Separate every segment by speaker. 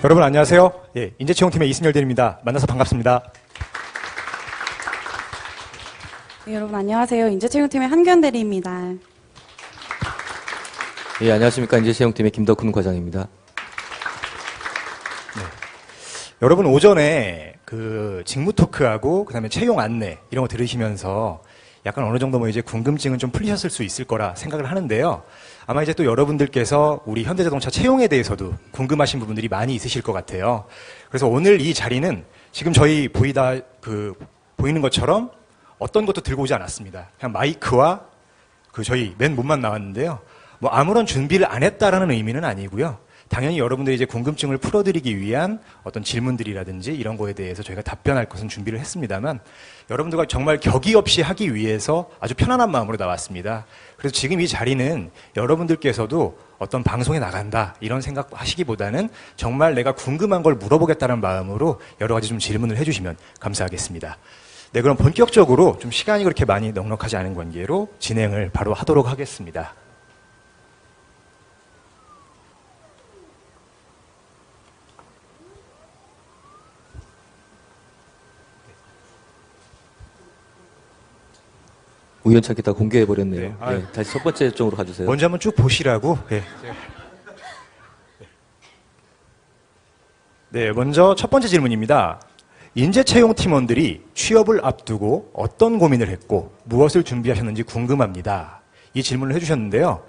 Speaker 1: 여러분 안녕하세요. 예, 인재채용팀의 이승열 대리입니다. 만나서 반갑습니다.
Speaker 2: 네, 여러분 안녕하세요. 인재채용팀의 한규현 대리입니다.
Speaker 3: 예, 안녕하십니까. 인재채용팀의 김덕훈 과장입니다.
Speaker 1: 네. 여러분 오전에 그 직무 토크하고 그다음에 채용 안내 이런 거 들으시면서 약간 어느 정도 뭐 이제 궁금증은 좀 풀리셨을 수 있을 거라 생각을 하는데요. 아마 이제 또 여러분들께서 우리 현대자동차 채용에 대해서도 궁금하신 부분들이 많이 있으실 것 같아요. 그래서 오늘 이 자리는 지금 저희 보이는 것처럼 어떤 것도 들고 오지 않았습니다. 그냥 마이크와 그 저희 맨 몸만 나왔는데요. 뭐 아무런 준비를 안 했다라는 의미는 아니고요. 당연히 여러분들이 이제 궁금증을 풀어드리기 위한 어떤 질문들이라든지 이런 거에 대해서 저희가 답변할 것은 준비를 했습니다만 여러분들과 정말 격의 없이 하기 위해서 아주 편안한 마음으로 나왔습니다. 그래서 지금 이 자리는 여러분들께서도 어떤 방송에 나간다 이런 생각 하시기보다는 정말 내가 궁금한 걸 물어보겠다는 마음으로 여러 가지 좀 질문을 해주시면 감사하겠습니다. 네, 그럼 본격적으로 좀 시간이 그렇게 많이 넉넉하지 않은 관계로 진행을 바로 하도록 하겠습니다.
Speaker 3: 우연찮게 다 공개해버렸네요.
Speaker 1: 네.
Speaker 3: 네, 다시 첫 번째 쪽으로 가주세요.
Speaker 1: 먼저 한번 쭉 보시라고. 네. 네, 먼저 첫 번째 질문입니다. 인재채용 팀원들이 취업을 앞두고 어떤 고민을 했고 무엇을 준비하셨는지 궁금합니다. 이 질문을 해주셨는데요.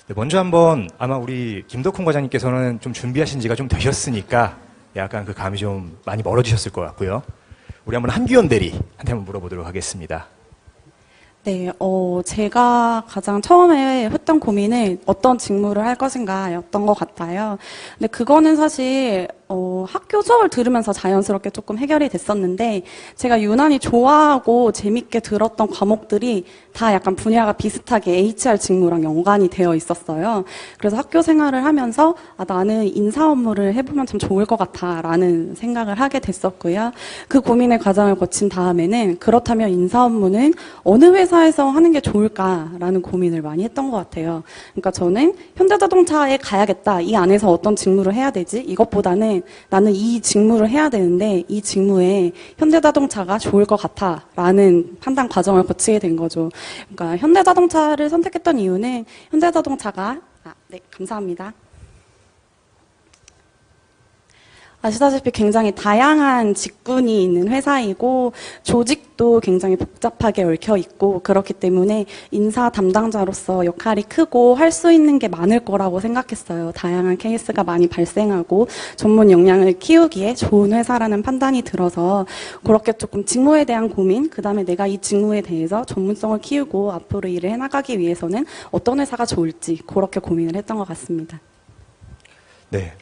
Speaker 1: 네, 먼저 한번 아마 우리 김덕훈 과장님께서는 좀 준비하신 지가 좀 되셨으니까 약간 그 감이 좀 많이 멀어지셨을 것 같고요. 우리 한번 한규현 대리한테 한번 물어보도록 하겠습니다.
Speaker 2: 네, 제가 가장 처음에 했던 고민은 어떤 직무를 할 것인가였던 것 같아요. 근데 그거는 사실 학교 수업을 들으면서 자연스럽게 조금 해결이 됐었는데 제가 유난히 좋아하고 재밌게 들었던 과목들이 다 약간 분야가 비슷하게 HR 직무랑 연관이 되어 있었어요. 그래서 학교 생활을 하면서 나는 인사 업무를 해보면 참 좋을 것 같아라는 생각을 하게 됐었고요. 그 고민의 과정을 거친 다음에는 그렇다면 인사 업무는 어느 회사에서 하는 게 좋을까라는 고민을 많이 했던 것 같아요. 그러니까 저는 현대자동차에 가야겠다. 이 안에서 어떤 직무를 해야 되지? 이것보다는 나는 이 직무를 해야 되는데 이 직무에 현대자동차가 좋을 것 같아라는 판단 과정을 거치게 된 거죠. 그러니까 현대자동차를 선택했던 이유는 현대자동차가 네, 감사합니다. 아시다시피 굉장히 다양한 직군이 있는 회사이고 조직도 굉장히 복잡하게 얽혀 있고 그렇기 때문에 인사 담당자로서 역할이 크고 할 수 있는 게 많을 거라고 생각했어요. 다양한 케이스가 많이 발생하고 전문 역량을 키우기에 좋은 회사라는 판단이 들어서 그렇게 조금 직무에 대한 고민, 그 다음에 내가 이 직무에 대해서 전문성을 키우고 앞으로 일을 해나가기 위해서는 어떤 회사가 좋을지 그렇게 고민을 했던 것 같습니다.
Speaker 1: 네.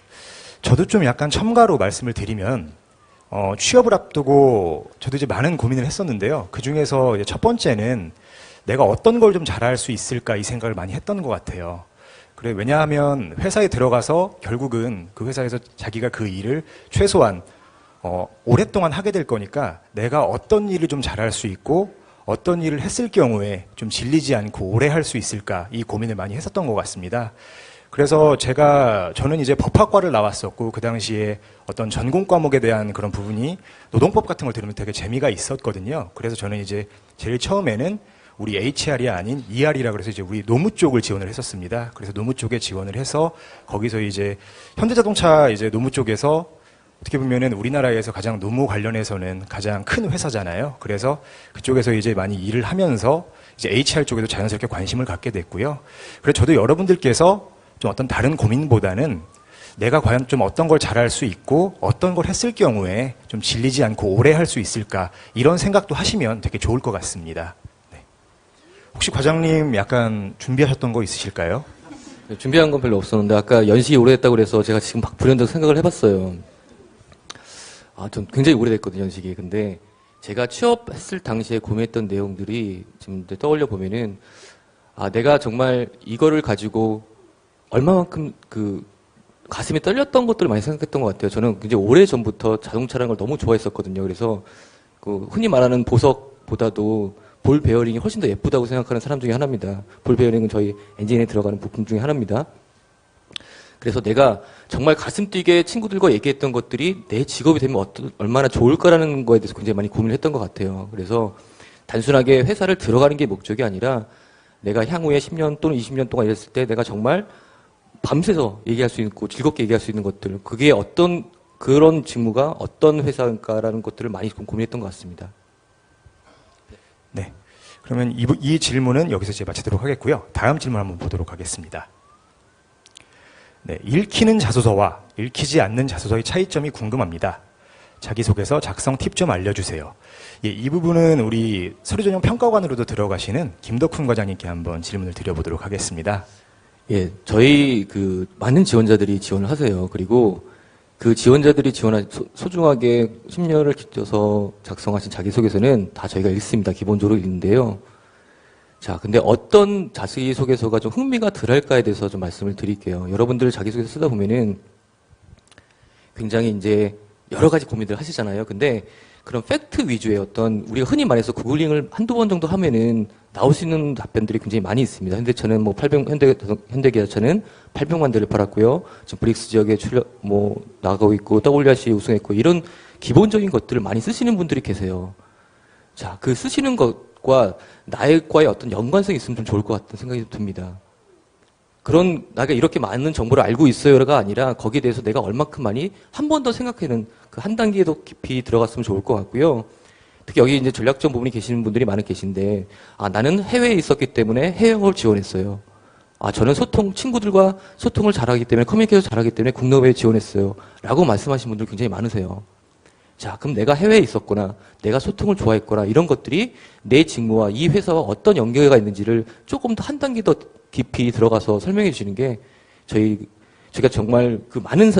Speaker 1: 저도 좀 약간 첨가로 말씀을 드리면, 취업을 앞두고 저도 이제 많은 고민을 했었는데요. 그 중에서 첫 번째는 내가 어떤 걸 좀 잘할 수 있을까 이 생각을 많이 했던 것 같아요. 그래, 왜냐하면 회사에 들어가서 결국은 그 회사에서 자기가 그 일을 최소한, 오랫동안 하게 될 거니까 내가 어떤 일을 좀 잘할 수 있고 어떤 일을 했을 경우에 좀 질리지 않고 오래 할 수 있을까 이 고민을 많이 했었던 것 같습니다. 그래서 저는 이제 법학과를 나왔었고 그 당시에 어떤 전공 과목에 대한 그런 부분이 노동법 같은 걸 들으면 되게 재미가 있었거든요. 그래서 저는 이제 제일 처음에는 우리 HR이 아닌 ER이라 그래서 이제 우리 노무 쪽을 지원을 했었습니다. 그래서 노무 쪽에 지원을 해서 거기서 이제 현대자동차 이제 노무 쪽에서 어떻게 보면은 우리나라에서 가장 노무 관련해서는 가장 큰 회사잖아요. 그래서 그쪽에서 이제 많이 일을 하면서 이제 HR 쪽에도 자연스럽게 관심을 갖게 됐고요. 그래서 저도 여러분들께서 좀 어떤 다른 고민보다는 내가 과연 좀 어떤 걸 잘할 수 있고 어떤 걸 했을 경우에 좀 질리지 않고 오래 할 수 있을까 이런 생각도 하시면 되게 좋을 것 같습니다. 네. 혹시 과장님 약간 준비하셨던 거 있으실까요?
Speaker 3: 네, 준비한 건 별로 없었는데 아까 연식이 오래됐다고 그래서 제가 지금 막 불현듯 생각을 해봤어요. 전 굉장히 오래됐거든요, 연식이. 근데 제가 취업했을 당시에 고민했던 내용들이 지금 떠올려 보면은 내가 정말 이거를 가지고 얼마만큼 가슴이 떨렸던 것들을 많이 생각했던 것 같아요. 저는 굉장히 오래 전부터 자동차라는 걸 너무 좋아했었거든요. 그래서 흔히 말하는 보석보다도 볼 베어링이 훨씬 더 예쁘다고 생각하는 사람 중에 하나입니다. 볼 베어링은 저희 엔진에 들어가는 부품 중에 하나입니다. 그래서 내가 정말 가슴 뛰게 친구들과 얘기했던 것들이 내 직업이 되면 얼마나 좋을까라는 거에 대해서 굉장히 많이 고민을 했던 것 같아요. 그래서 단순하게 회사를 들어가는 게 목적이 아니라 내가 향후에 10년 또는 20년 동안 일했을 때 내가 정말 밤새서 얘기할 수 있고 즐겁게 얘기할 수 있는 것들, 그게 어떤 그런 직무가 어떤 회사인가라는 것들을 많이 좀 고민했던 것 같습니다.
Speaker 1: 네. 그러면 이 질문은 여기서 이제 마치도록 하겠고요. 다음 질문 한번 보도록 하겠습니다. 네, 읽히는 자소서와 읽히지 않는 자소서의 차이점이 궁금합니다. 자기소개서 작성 팁 좀 알려주세요. 예, 이 부분은 우리 서류전형 평가관으로도 들어가시는 김덕훈 과장님께 한번 질문을 드려보도록 하겠습니다.
Speaker 3: 예, 저희 많은 지원자들이 지원을 하세요. 그리고 그 지원자들이 소중하게 10년을 기쳐서 작성하신 자기소개서는 다 저희가 읽습니다. 기본적으로 읽는데요. 자, 근데 어떤 자기소개서가 좀 흥미가 덜할까에 대해서 좀 말씀을 드릴게요. 여러분들 자기소개서 쓰다 보면은 굉장히 이제 여러 가지 고민들 하시잖아요. 근데 그런 팩트 위주의 어떤 우리가 흔히 말해서 구글링을 한두 번 정도 하면은 나올 수 있는 답변들이 굉장히 많이 있습니다. 현대차는 현대기아차는 800만 대를 팔았고요. 지금 브릭스 지역에 나가고 있고 WRC 우승했고 이런 기본적인 것들을 많이 쓰시는 분들이 계세요. 자, 그 쓰시는 것과 나과의 어떤 연관성이 있으면 좀 좋을 것 같다는 생각이 좀 듭니다. 그런 내가 이렇게 많은 정보를 알고 있어요가 아니라 거기에 대해서 내가 얼마큼 많이 한 번 더 생각하는 그 한 단계 더 깊이 들어갔으면 좋을 것 같고요. 특히 여기 이제 전략적 부분이 계시는 분들이 많이 계신데, 나는 해외에 있었기 때문에 해외영어를 지원했어요. 저는 친구들과 소통을 잘하기 때문에, 커뮤니케이션 잘하기 때문에 국내외에 지원했어요. 라고 말씀하신 분들 굉장히 많으세요. 자, 그럼 내가 해외에 있었거나, 내가 소통을 좋아했거나, 이런 것들이 내 직무와 이 회사와 어떤 연계가 있는지를 조금 더 한 단계 더 깊이 들어가서 설명해 주시는 게 저희가 정말 그 많은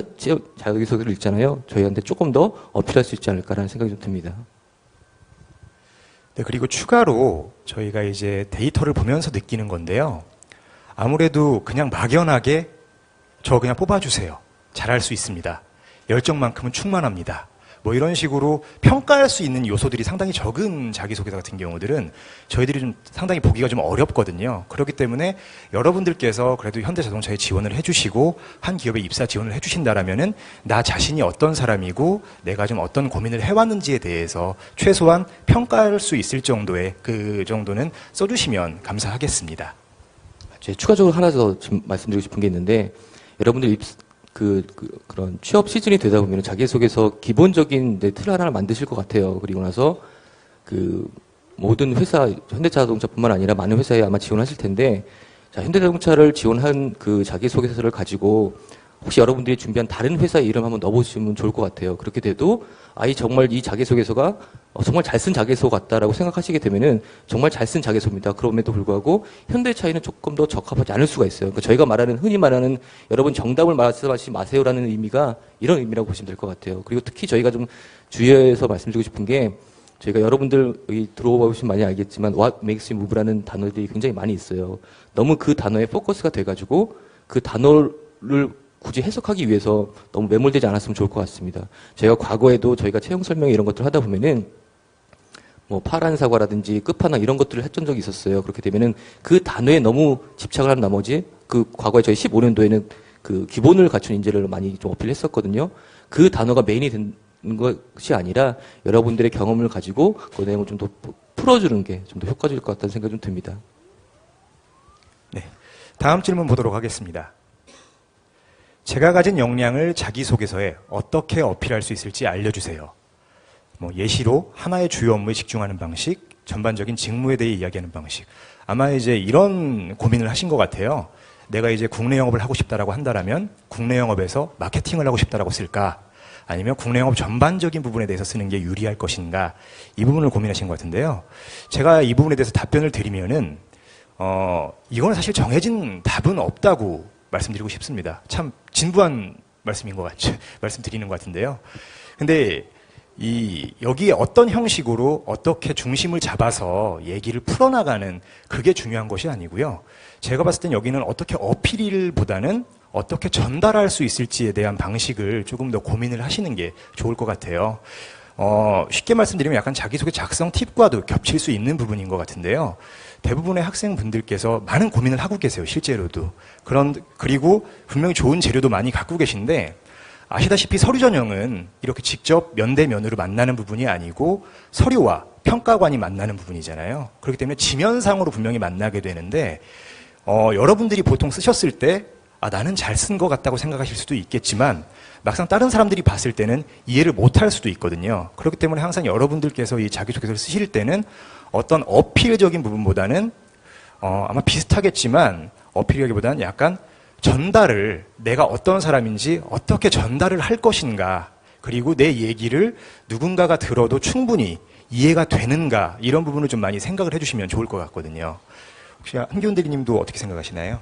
Speaker 3: 자기소개를 읽잖아요. 저희한테 조금 더 어필할 수 있지 않을까라는 생각이 좀 듭니다.
Speaker 1: 네, 그리고 추가로 저희가 이제 데이터를 보면서 느끼는 건데요. 아무래도 그냥 막연하게 저 그냥 뽑아주세요. 잘할 수 있습니다. 열정만큼은 충만합니다. 뭐 이런 식으로 평가할 수 있는 요소들이 상당히 적은 자기소개서 같은 경우들은 저희들이 좀 상당히 보기가 좀 어렵거든요. 그렇기 때문에 여러분들께서 그래도 현대자동차에 지원을 해주시고 한 기업에 입사 지원을 해주신다라면은 나 자신이 어떤 사람이고 내가 좀 어떤 고민을 해왔는지에 대해서 최소한 평가할 수 있을 정도의 그 정도는 써주시면 감사하겠습니다.
Speaker 3: 제가 추가적으로 하나 더 좀 말씀드리고 싶은 게 있는데, 여러분들 그런 취업 시즌이 되다 보면 자기소개서 기본적인 틀 하나를 만드실 것 같아요. 그리고 나서 모든 회사, 현대자동차뿐만 아니라 많은 회사에 아마 지원하실 텐데, 자, 현대자동차를 지원한 그 자기소개서를 가지고 혹시 여러분들이 준비한 다른 회사 이름 한번 넣어보시면 좋을 것 같아요. 그렇게 돼도 정말 이 자기소개서가 정말 잘 쓴 자기소개 같다라고 생각하시게 되면은 정말 잘 쓴 자기소개입니다. 그럼에도 불구하고 현대차에는 조금 더 적합하지 않을 수가 있어요. 그러니까 저희가 흔히 말하는 여러분 정답을 말씀하시지 마세요라는 의미가 이런 의미라고 보시면 될 것 같아요. 그리고 특히 저희가 좀 주의해서 말씀드리고 싶은 게, 저희가 여러분들 들어와 보시면 많이 알겠지만 What makes you move라는 단어들이 굉장히 많이 있어요. 너무 그 단어에 포커스가 돼가지고 그 단어를 굳이 해석하기 위해서 너무 매몰되지 않았으면 좋을 것 같습니다. 저희가 과거에도 저희가 채용 설명 이런 것들을 하다 보면은 파란 사과라든지 끝판왕 이런 것들을 했던 적이 있었어요. 그렇게 되면은 그 단어에 너무 집착을 한 나머지 과거에 저희 15년도에는 그 기본을 갖춘 인재를 많이 좀 어필했었거든요. 그 단어가 메인이 된 것이 아니라 여러분들의 경험을 가지고 그 내용을 좀 더 풀어주는 게 좀 더 효과적일 것 같다는 생각이 좀 듭니다.
Speaker 1: 네, 다음 질문 보도록 하겠습니다. 제가 가진 역량을 자기소개서에 어떻게 어필할 수 있을지 알려주세요. 예시로 하나의 주요 업무에 집중하는 방식, 전반적인 직무에 대해 이야기하는 방식. 아마 이제 이런 고민을 하신 것 같아요. 내가 이제 국내 영업을 하고 싶다라고 한다라면 국내 영업에서 마케팅을 하고 싶다라고 쓸까? 아니면 국내 영업 전반적인 부분에 대해서 쓰는 게 유리할 것인가? 이 부분을 고민하신 것 같은데요. 제가 이 부분에 대해서 답변을 드리면은 이거는 사실 정해진 답은 없다고 말씀드리고 싶습니다. 참 진부한 말씀인 것 같죠. 말씀드리는 것 같은데요. 근데 여기에 어떤 형식으로 어떻게 중심을 잡아서 얘기를 풀어나가는 그게 중요한 것이 아니고요. 제가 봤을 땐 여기는 어떻게 어필보다는 어떻게 전달할 수 있을지에 대한 방식을 조금 더 고민을 하시는 게 좋을 것 같아요. 쉽게 말씀드리면 약간 자기소개 작성 팁과도 겹칠 수 있는 부분인 것 같은데요. 대부분의 학생분들께서 많은 고민을 하고 계세요, 실제로도. 그리고 분명히 좋은 재료도 많이 갖고 계신데, 아시다시피 서류 전형은 이렇게 직접 면대면으로 만나는 부분이 아니고 서류와 평가관이 만나는 부분이잖아요. 그렇기 때문에 지면상으로 분명히 만나게 되는데, 여러분들이 보통 쓰셨을 때, 나는 잘 쓴 것 같다고 생각하실 수도 있겠지만, 막상 다른 사람들이 봤을 때는 이해를 못할 수도 있거든요. 그렇기 때문에 항상 여러분들께서 이 자기소개서를 쓰실 때는 어떤 어필적인 부분보다는 아마 비슷하겠지만 어필이라기보다는 약간 전달을 내가 어떤 사람인지 어떻게 전달을 할 것인가, 그리고 내 얘기를 누군가가 들어도 충분히 이해가 되는가, 이런 부분을 좀 많이 생각을 해주시면 좋을 것 같거든요. 혹시 한기훈 대리님도 어떻게 생각하시나요?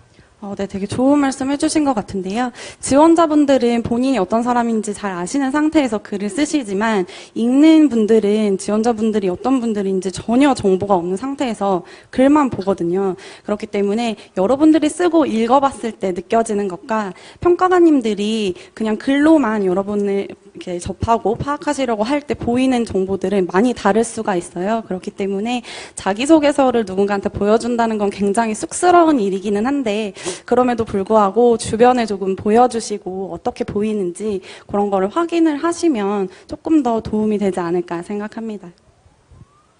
Speaker 2: 네, 되게 좋은 말씀 해주신 것 같은데요. 지원자분들은 본인이 어떤 사람인지 잘 아시는 상태에서 글을 쓰시지만, 읽는 분들은 지원자분들이 어떤 분들인지 전혀 정보가 없는 상태에서 글만 보거든요. 그렇기 때문에 여러분들이 쓰고 읽어봤을 때 느껴지는 것과 평가가님들이 그냥 글로만 여러분을 이렇게 접하고 파악하시려고 할 때 보이는 정보들은 많이 다를 수가 있어요. 그렇기 때문에 자기소개서를 누군가한테 보여준다는 건 굉장히 쑥스러운 일이기는 한데, 그럼에도 불구하고 주변에 조금 보여주시고 어떻게 보이는지 그런 거를 확인을 하시면 조금 더 도움이 되지 않을까 생각합니다.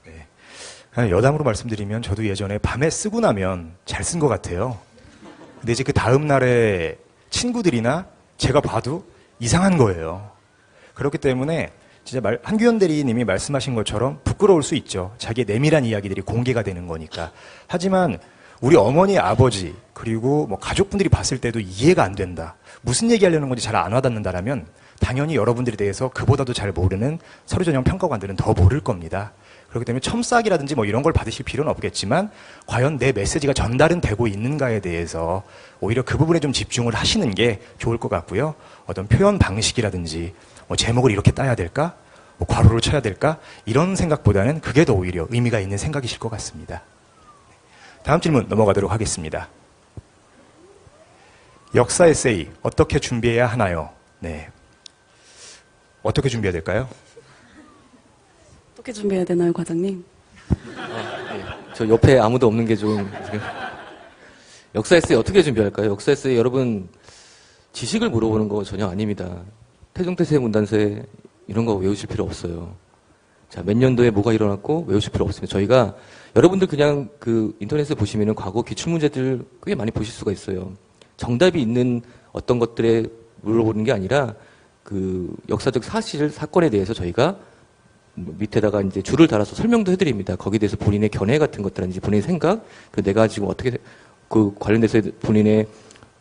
Speaker 1: 네. 여담으로 말씀드리면 저도 예전에 밤에 쓰고 나면 잘 쓴 것 같아요. 근데 이제 그 다음 날에 친구들이나 제가 봐도 이상한 거예요. 그렇기 때문에 진짜 한규현 대리님이 말씀하신 것처럼 부끄러울 수 있죠. 자기의 내밀한 이야기들이 공개가 되는 거니까. 하지만 우리 어머니, 아버지, 그리고 뭐 가족분들이 봤을 때도 이해가 안 된다, 무슨 얘기하려는 건지 잘 안 와닿는다라면 당연히 여러분들에 대해서 그보다도 잘 모르는 서류 전형 평가관들은 더 모를 겁니다. 그렇기 때문에 첨삭이라든지 뭐 이런 걸 받으실 필요는 없겠지만, 과연 내 메시지가 전달은 되고 있는가에 대해서 오히려 그 부분에 좀 집중을 하시는 게 좋을 것 같고요. 어떤 표현 방식이라든지 뭐 제목을 이렇게 따야 될까? 뭐 괄호를 쳐야 될까? 이런 생각보다는 그게 더 오히려 의미가 있는 생각이실 것 같습니다. 다음 질문 넘어가도록 하겠습니다. 역사 에세이 어떻게 준비해야 하나요? 네. 어떻게 준비해야 될까요?
Speaker 2: 어떻게 준비해야 되나요, 과장님?
Speaker 3: 네. 저 옆에 아무도 없는 게 좀 역사 에세이 어떻게 준비할까요? 역사 에세이 여러분 지식을 물어보는 거 전혀 아닙니다. 태종태세 문단세 이런 거 외우실 필요 없어요. 자, 몇 년도에 뭐가 일어났고 외우실 필요 없습니다. 저희가 여러분들 그냥 그 인터넷에 보시면은 과거 기출문제들 꽤 많이 보실 수가 있어요. 정답이 있는 어떤 것들에 물어보는 게 아니라 그 역사적 사실, 사건에 대해서 저희가 밑에다가 이제 줄을 달아서 설명도 해드립니다. 거기에 대해서 본인의 견해 같은 것들인지 본인의 생각, 그 내가 지금 어떻게 그 관련돼서 본인의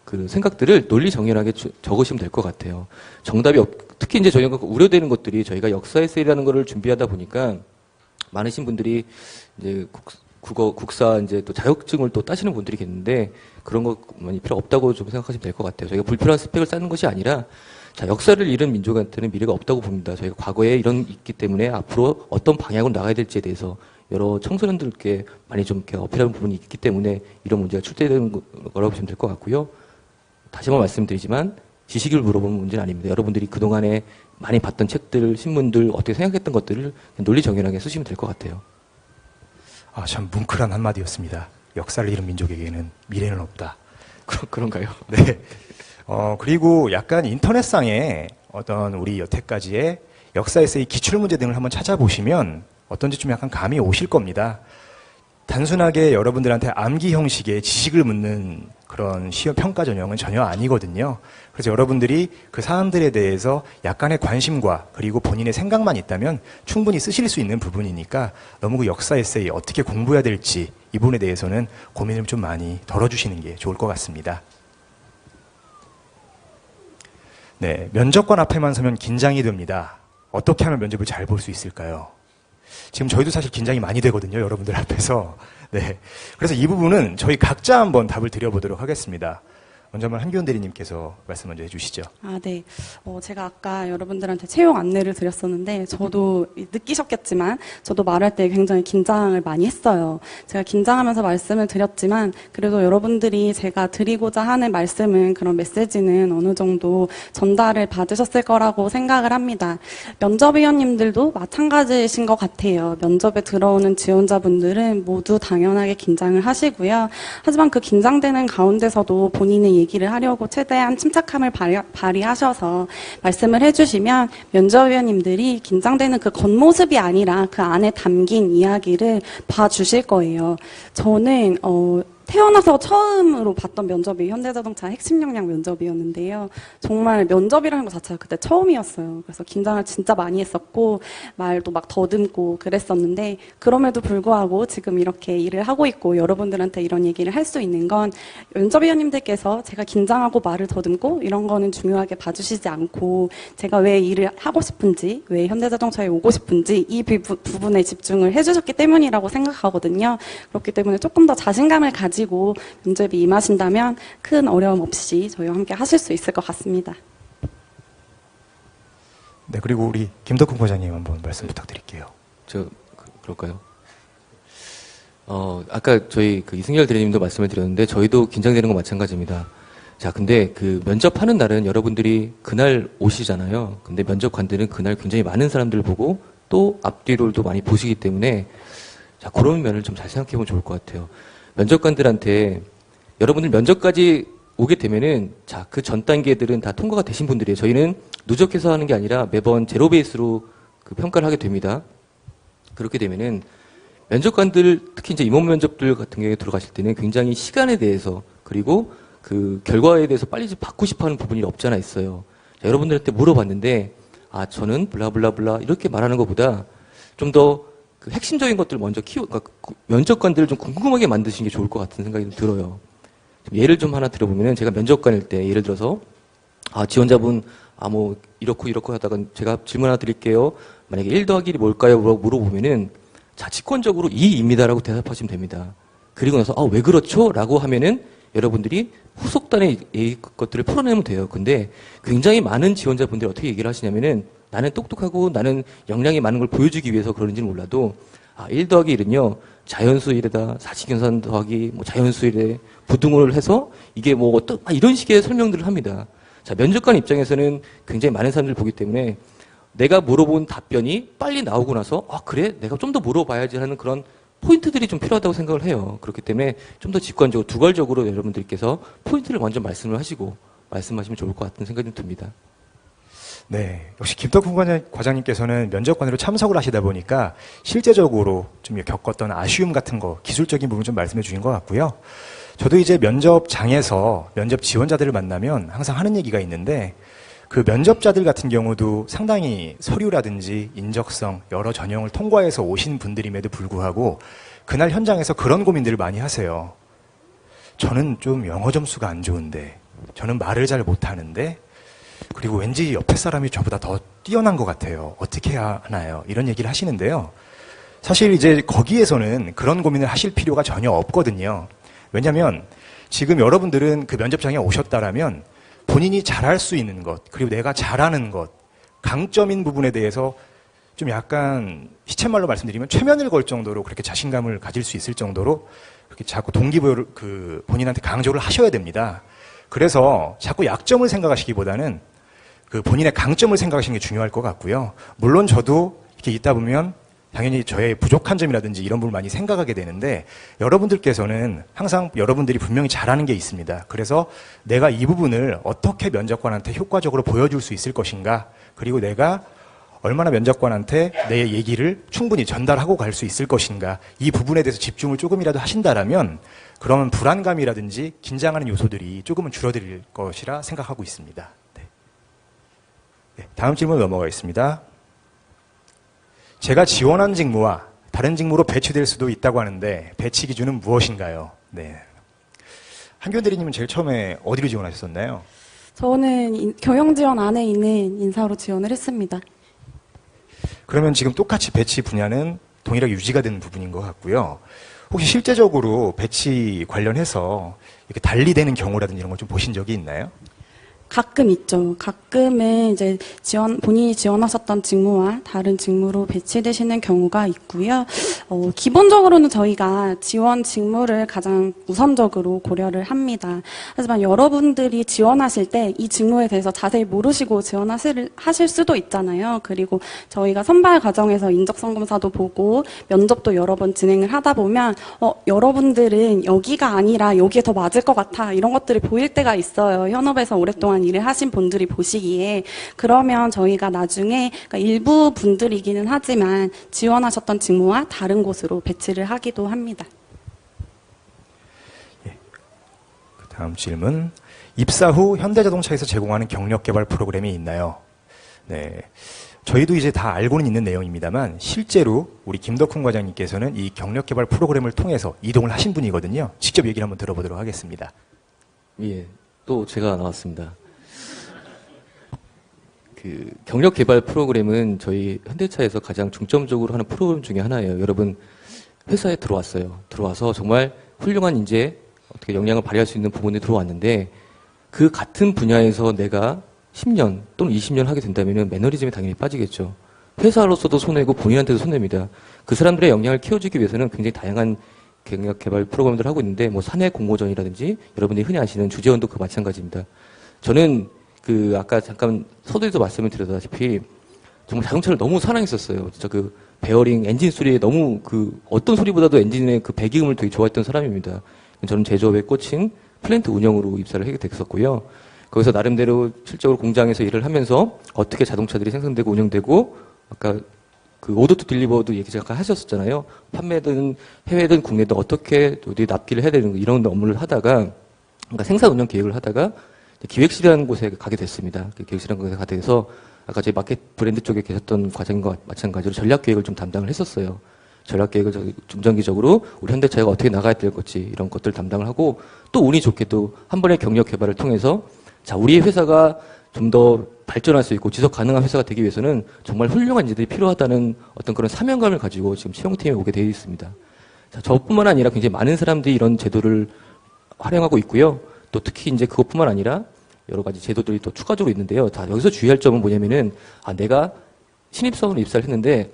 Speaker 3: 그 생각들을 논리 정연하게 적으시면 될 것 같아요. 정답이 특히 이제 저희가 우려되는 것들이 저희가 역사 에세이라는 거를 준비하다 보니까 많으신 분들이 이제 국사 이제 또 자격증을 또 따시는 분들이 계는데 그런 거 많이 필요 없다고 좀 생각하시면 될 것 같아요. 저희가 불필요한 스펙을 쌓는 것이 아니라 자, 역사를 잃은 민족한테는 미래가 없다고 봅니다. 저희가 과거에 이런 있기 때문에 앞으로 어떤 방향으로 나가야 될지에 대해서 여러 청소년들께 많이 좀 이렇게 어필하는 부분이 있기 때문에 이런 문제가 출제되는 거라고 보시면 될 것 같고요. 다시 한번 말씀드리지만 지식을 물어보는 문제는 아닙니다. 여러분들이 그동안에 많이 봤던 책들, 신문들, 어떻게 생각했던 것들을 논리 정연하게 쓰시면 될 것 같아요.
Speaker 1: 참 뭉클한 한마디였습니다. 역사를 잃은 민족에게는 미래는 없다.
Speaker 3: 그런가요?
Speaker 1: 네. 그리고 약간 인터넷상에 어떤 우리 여태까지의 역사 에세이 기출문제 등을 한번 찾아보시면 어떤지 좀 약간 감이 오실 겁니다. 단순하게 여러분들한테 암기 형식의 지식을 묻는 그런 시험 평가 전형은 전혀 아니거든요. 그래서 여러분들이 그 사람들에 대해서 약간의 관심과 그리고 본인의 생각만 있다면 충분히 쓰실 수 있는 부분이니까 너무 그 역사 에세이 어떻게 공부해야 될지 이 부분에 대해서는 고민을 좀 많이 덜어주시는 게 좋을 것 같습니다. 네, 면접관 앞에만 서면 긴장이 됩니다. 어떻게 하면 면접을 잘 볼 수 있을까요? 지금 저희도 사실 긴장이 많이 되거든요, 여러분들 앞에서. 네. 그래서 이 부분은 저희 각자 한번 답을 드려보도록 하겠습니다. 먼저 한번 한기훈 대리님께서 말씀 먼저 해주시죠.
Speaker 2: 아, 네. 제가 아까 여러분들한테 채용 안내를 드렸었는데, 저도 느끼셨겠지만, 저도 말할 때 굉장히 긴장을 많이 했어요. 제가 긴장하면서 말씀을 드렸지만, 그래도 여러분들이 제가 드리고자 하는 말씀은, 그런 메시지는 어느 정도 전달을 받으셨을 거라고 생각을 합니다. 면접위원님들도 마찬가지이신 것 같아요. 면접에 들어오는 지원자분들은 모두 당연하게 긴장을 하시고요. 하지만 그 긴장되는 가운데서도 본인의 얘기를 하려고 최대한 침착함을 발휘하셔서 말씀을 해주시면 면접위원님들이 긴장되는 그 겉모습이 아니라 그 안에 담긴 이야기를 봐주실 거예요. 저는 태어나서 처음으로 봤던 면접이 현대자동차 핵심 역량 면접이었는데요. 정말 면접이라는 것 자체가 그때 처음이었어요. 그래서 긴장을 진짜 많이 했었고 말도 막 더듬고 그랬었는데 그럼에도 불구하고 지금 이렇게 일을 하고 있고 여러분들한테 이런 얘기를 할 수 있는 건 면접위원님들께서 제가 긴장하고 말을 더듬고 이런 거는 중요하게 봐주시지 않고 제가 왜 일을 하고 싶은지 왜 현대자동차에 오고 싶은지 이 부분에 집중을 해주셨기 때문이라고 생각하거든요. 그렇기 때문에 조금 더 자신감을 가지고 면접에 임하신다면 큰 어려움 없이 저희와 함께 하실 수 있을 것 같습니다.
Speaker 1: 네, 그리고 우리 김덕훈 과장님 한번 말씀 부탁드릴게요.
Speaker 3: 그럴까요? 아까 저희 그 이승열 대리님도 말씀을 드렸는데 저희도 긴장되는 건 마찬가지입니다. 자, 근데 그 면접하는 날은 여러분들이 그날 오시잖아요. 근데 면접관들은 그날 굉장히 많은 사람들을 보고 또 앞뒤로도 많이 보시기 때문에 자, 그런 면을 좀 잘 생각해 보면 좋을 것 같아요. 면접관들한테 여러분들 면접까지 오게 되면은 자, 그 전 단계들은 다 통과가 되신 분들이에요. 저희는 누적해서 하는 게 아니라 매번 제로 베이스로 그 평가를 하게 됩니다. 그렇게 되면은 면접관들 특히 이제 임원 면접들 같은 경우에 들어가실 때는 굉장히 시간에 대해서 그리고 그 결과에 대해서 빨리 좀 받고 싶어 하는 부분이 없지 않아 있어요. 자, 여러분들한테 물어봤는데 아, 저는 블라블라블라 이렇게 말하는 것보다 좀 더 그 핵심적인 것들을 먼저 그러니까 면접관들을 좀 궁금하게 만드시는 게 좋을 것 같은 생각이 좀 들어요. 예를 좀 하나 들어보면은 제가 면접관일 때 예를 들어서 아, 지원자분 뭐 이렇고 하다가 제가 질문 하나 드릴게요. 만약에 1 더하기 1이 뭘까요? 물어보면은 자, 직권적으로 2입니다라고 대답하시면 됩니다. 그리고 나서 왜 그렇죠? 라고 하면은 여러분들이 후속단의 것들을 풀어내면 돼요. 근데 굉장히 많은 지원자분들이 어떻게 얘기를 하시냐면은 나는 똑똑하고 나는 역량이 많은 걸 보여주기 위해서 그런지는 몰라도 1 더하기 1은요 자연수 1에다 사직연산 더하기 자연수 1에 부등호를 해서 이게 이런 식의 설명들을 합니다. 자, 면접관 입장에서는 굉장히 많은 사람들을 보기 때문에 내가 물어본 답변이 빨리 나오고 나서 그래? 내가 좀 더 물어봐야지 하는 그런 포인트들이 좀 필요하다고 생각을 해요. 그렇기 때문에 좀 더 직관적으로 두괄적으로 여러분들께서 포인트를 먼저 말씀을 하시고 말씀하시면 좋을 것 같은 생각이 좀 듭니다.
Speaker 1: 네, 역시 김덕훈 과장님께서는 면접관으로 참석을 하시다 보니까 실제적으로 좀 겪었던 아쉬움 같은 거, 기술적인 부분 좀 말씀해 주신 것 같고요. 저도 이제 면접장에서 면접 지원자들을 만나면 항상 하는 얘기가 있는데 그 면접자들 같은 경우도 상당히 서류라든지 인적성, 여러 전형을 통과해서 오신 분들임에도 불구하고 그날 현장에서 그런 고민들을 많이 하세요. 저는 좀 영어 점수가 안 좋은데, 저는 말을 잘 못하는데, 그리고 왠지 옆에 사람이 저보다 더 뛰어난 것 같아요. 어떻게 해야 하나요? 이런 얘기를 하시는데요. 사실 이제 거기에서는 그런 고민을 하실 필요가 전혀 없거든요. 왜냐하면 지금 여러분들은 그 면접장에 오셨다라면 본인이 잘할 수 있는 것, 그리고 내가 잘하는 것, 강점인 부분에 대해서 좀 약간 시쳇말로 말씀드리면 최면을 걸 정도로 그렇게 자신감을 가질 수 있을 정도로 그렇게 자꾸 동기부여를 본인한테 강조를 하셔야 됩니다. 그래서 자꾸 약점을 생각하시기보다는 그 본인의 강점을 생각하시는 게 중요할 것 같고요. 물론 저도 이렇게 있다 보면 당연히 저의 부족한 점이라든지 이런 부분을 많이 생각하게 되는데 여러분들께서는 항상 여러분들이 분명히 잘하는 게 있습니다. 그래서 내가 이 부분을 어떻게 면접관한테 효과적으로 보여줄 수 있을 것인가, 그리고 내가 얼마나 면접관한테 내 얘기를 충분히 전달하고 갈 수 있을 것인가, 이 부분에 대해서 집중을 조금이라도 하신다라면 그러면 불안감이라든지 긴장하는 요소들이 조금은 줄어들 것이라 생각하고 있습니다. 네, 다음 질문 넘어가겠습니다. 제가 지원한 직무와 다른 직무로 배치될 수도 있다고 하는데 배치 기준은 무엇인가요? 네. 한기훈 대리님은 제일 처음에 어디로 지원하셨었나요?
Speaker 2: 저는 경영지원 안에 있는 인사로 지원을 했습니다.
Speaker 1: 그러면 지금 똑같이 배치 분야는 동일하게 유지가 되는 부분인 것 같고요. 혹시 실제적으로 배치 관련해서 이렇게 달리되는 경우라든지 이런 걸 좀 보신 적이 있나요?
Speaker 2: 가끔 있죠. 가끔은 이제 본인이 지원하셨던 직무와 다른 직무로 배치되시는 경우가 있고요. 기본적으로는 저희가 지원 직무를 가장 우선적으로 고려를 합니다. 하지만 여러분들이 지원하실 때 이 직무에 대해서 자세히 모르시고 하실 수도 있잖아요. 그리고 저희가 선발 과정에서 인적성검사도 보고 면접도 여러 번 진행을 하다 보면 여러분들은 여기가 아니라 여기에 더 맞을 것 같아. 이런 것들이 보일 때가 있어요. 현업에서 오랫동안 일을 하신 분들이 보시기에. 그러면 저희가 나중에 그러니까 일부 분들이기는 하지만 지원하셨던 직무와 다른 곳으로 배치를 하기도 합니다.
Speaker 1: 다음 질문. 입사 후 현대자동차에서 제공하는 경력개발 프로그램이 있나요? 네. 저희도 이제 다 알고는 있는 내용입니다만 실제로 우리 김덕훈 과장님께서는 이 경력개발 프로그램을 통해서 이동을 하신 분이거든요. 직접 얘기를 한번 들어보도록 하겠습니다.
Speaker 3: 예, 또 제가 나왔습니다. 그 경력 개발 프로그램은 저희 현대차에서 가장 중점적으로 하는 프로그램 중에 하나예요. 여러분 회사에 들어왔어요. 들어와서 정말 훌륭한 인재, 어떻게 역량을 발휘할 수 있는 부분에 들어왔는데 그 같은 분야에서 내가 10년 또는 20년 하게 된다면 매너리즘에 당연히 빠지겠죠. 회사로서도 손해고 본인한테도 손해입니다. 그 사람들의 역량을 키워주기 위해서는 굉장히 다양한 경력 개발 프로그램들을 하고 있는데 뭐 사내 공모전이라든지 여러분들이 흔히 아시는 주재원도 그 마찬가지입니다. 저는 그 아까 잠깐 서두에서 말씀을 드렸다시피 정말 자동차를 너무 사랑했었어요. 진짜 그 베어링 엔진 소리에 너무 그 어떤 소리보다도 엔진의 그 배기음을 되게 좋아했던 사람입니다. 저는 제조업에 꽂힌 플랜트 운영으로 입사를 하게 됐었고요. 거기서 나름대로 실적으로 공장에서 일을 하면서 어떻게 자동차들이 생산되고 운영되고 아까 그 오더 투 딜리버도 얘기 잠깐 하셨었잖아요. 판매든 해외든 국내든 어떻게 어디 납기를 해야 되는 이런 업무를 하다가 그러니까 생산 운영 기획을 하다가 기획실이라는 곳에 가게 됐습니다. 기획실이라는 곳에 가게 돼서 아까 제 마켓 브랜드 쪽에 계셨던 과장님과 마찬가지로 전략 기획을 좀 담당을 했었어요. 전략 계획을 중장기적으로 우리 현대차가 어떻게 나가야 될 것지 이런 것들 담당을 하고 또 운이 좋게도 한 번의 경력 개발을 통해서 자 우리의 회사가 좀 더 발전할 수 있고 지속 가능한 회사가 되기 위해서는 정말 훌륭한 인재들이 필요하다는 어떤 그런 사명감을 가지고 지금 채용팀에 오게 되어 있습니다. 자, 저뿐만 아니라 굉장히 많은 사람들이 이런 제도를 활용하고 있고요. 또 특히 이제 그것뿐만 아니라 여러 가지 제도들이 또 추가적으로 있는데요. 자, 여기서 주의할 점은 뭐냐면은, 내가 신입사원으로 입사를 했는데,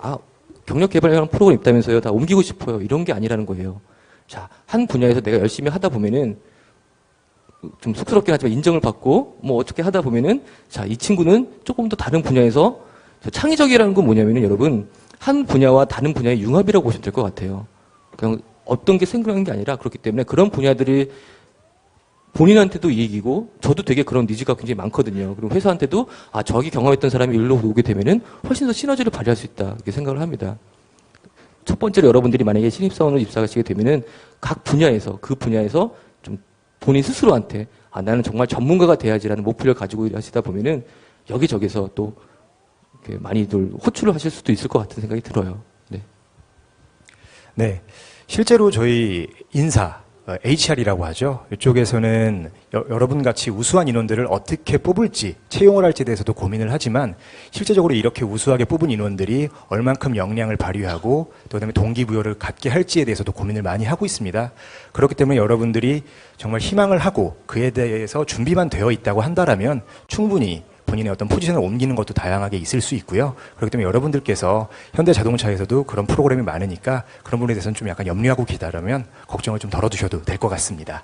Speaker 3: 경력 개발하는 프로그램 있다면서요. 다 옮기고 싶어요. 이런 게 아니라는 거예요. 자, 한 분야에서 내가 열심히 하다 보면은, 좀 쑥스럽긴 하지만 인정을 받고, 뭐 어떻게 하다 보면은, 자, 이 친구는 조금 더 다른 분야에서, 창의적이라는 건 뭐냐면은 여러분, 한 분야와 다른 분야의 융합이라고 보시면 될 것 같아요. 그냥 어떤 게 생각하는 게 아니라 그렇기 때문에 그런 분야들이 본인한테도 이익이고 저도 되게 그런 니즈가 굉장히 많거든요. 그리고 회사한테도 저기 경험했던 사람이 일로 오게 되면은 훨씬 더 시너지를 발휘할 수 있다 이렇게 생각을 합니다. 첫 번째로 여러분들이 만약에 신입사원으로 입사하시게 되면은 각 분야에서 그 분야에서 좀 본인 스스로한테 나는 정말 전문가가 돼야지라는 목표를 가지고 일하시다 보면은 여기저기서 또 이렇게 많이들 호출을 하실 수도 있을 것 같은 생각이 들어요. 네.
Speaker 1: 네. 실제로 저희 인사 HR이라고 하죠. 이쪽에서는 여러분 같이 우수한 인원들을 어떻게 뽑을지, 채용을 할지에 대해서도 고민을 하지만 실제적으로 이렇게 우수하게 뽑은 인원들이 얼만큼 역량을 발휘하고 또 그다음에 동기부여를 갖게 할지에 대해서도 고민을 많이 하고 있습니다. 그렇기 때문에 여러분들이 정말 희망을 하고 그에 대해서 준비만 되어 있다고 한다라면 충분히 본인의 어떤 포지션을 옮기는 것도 다양하게 있을 수 있고요. 그렇기 때문에 여러분들께서 현대자동차에서도 그런 프로그램이 많으니까 그런 부분에 대해서는 좀 약간 염려하고 계시다면 걱정을 좀 덜어두셔도 될 것 같습니다.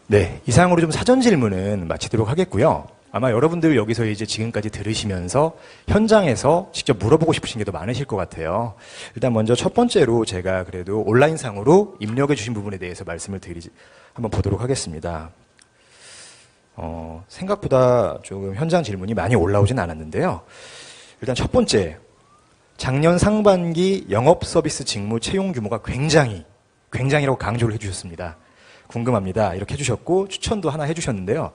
Speaker 1: 네, 이상으로 좀 사전 질문은 마치도록 하겠고요. 아마 여러분들 여기서 이제 지금까지 들으시면서 현장에서 직접 물어보고 싶으신 게 더 많으실 것 같아요. 일단 먼저 첫 번째로 제가 그래도 온라인상으로 입력해 주신 부분에 대해서 말씀을 한번 보도록 하겠습니다. 생각보다 조금 현장 질문이 많이 올라오진 않았는데요. 일단 첫 번째, 작년 상반기 영업 서비스 직무 채용 규모가 굉장히라고 강조를 해주셨습니다. 궁금합니다. 이렇게 해주셨고 추천도 하나 해주셨는데요.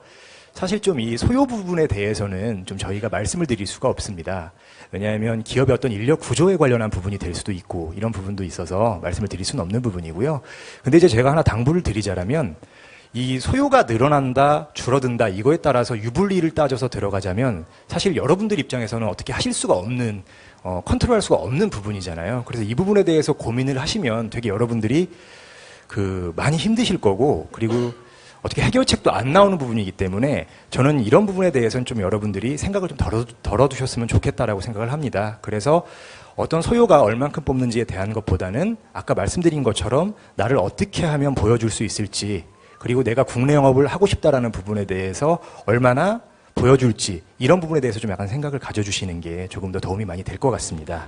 Speaker 1: 사실 좀 이 소요 부분에 대해서는 좀 저희가 말씀을 드릴 수가 없습니다. 왜냐하면 기업의 어떤 인력 구조에 관련한 부분이 될 수도 있고 이런 부분도 있어서 말씀을 드릴 수는 없는 부분이고요. 근데 이제 제가 하나 당부를 드리자라면 이 소요가 늘어난다, 줄어든다, 이거에 따라서 유불리를 따져서 들어가자면 사실 여러분들 입장에서는 어떻게 하실 수가 없는, 컨트롤할 수가 없는 부분이잖아요. 그래서 이 부분에 대해서 고민을 하시면 되게 여러분들이 많이 힘드실 거고, 그리고 어떻게 해결책도 안 나오는 부분이기 때문에 저는 이런 부분에 대해서는 좀 여러분들이 생각을 좀 덜어두셨으면 좋겠다라고 생각을 합니다. 그래서 어떤 소요가 얼만큼 뽑는지에 대한 것보다는 아까 말씀드린 것처럼 나를 어떻게 하면 보여줄 수 있을지, 그리고 내가 국내 영업을 하고 싶다라는 부분에 대해서 얼마나 보여줄지, 이런 부분에 대해서 좀 약간 생각을 가져주시는 게 조금 더 도움이 많이 될 것 같습니다.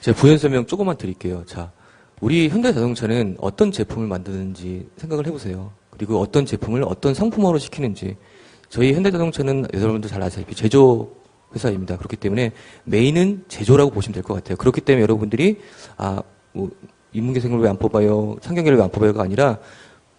Speaker 3: 제가 부연 설명 조금만 드릴게요. 자, 우리 현대자동차는 어떤 제품을 만드는지 생각을 해보세요. 그리고 어떤 제품을 어떤 상품화로 시키는지. 저희 현대자동차는 여러분들 잘 아시다시피 제조 회사입니다. 그렇기 때문에 메인은 제조라고 보시면 될 것 같아요. 그렇기 때문에 여러분들이 인문계생을 왜 안 뽑아요, 상경계를 왜 안 뽑아요가 아니라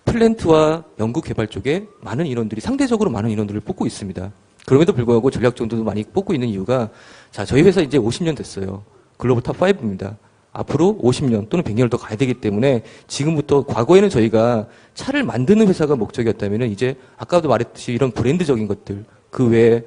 Speaker 3: 플랜트와 연구 개발 쪽에 많은 인원들이, 상대적으로 많은 인원들을 뽑고 있습니다. 그럼에도 불구하고 전략정도도 많이 뽑고 있는 이유가, 자, 저희 회사 이제 50년 됐어요. 글로벌 탑 5입니다. 앞으로 50년 또는 100년을 더 가야 되기 때문에 지금부터, 과거에는 저희가 차를 만드는 회사가 목적이었다면 이제 아까도 말했듯이 이런 브랜드적인 것들, 그 외에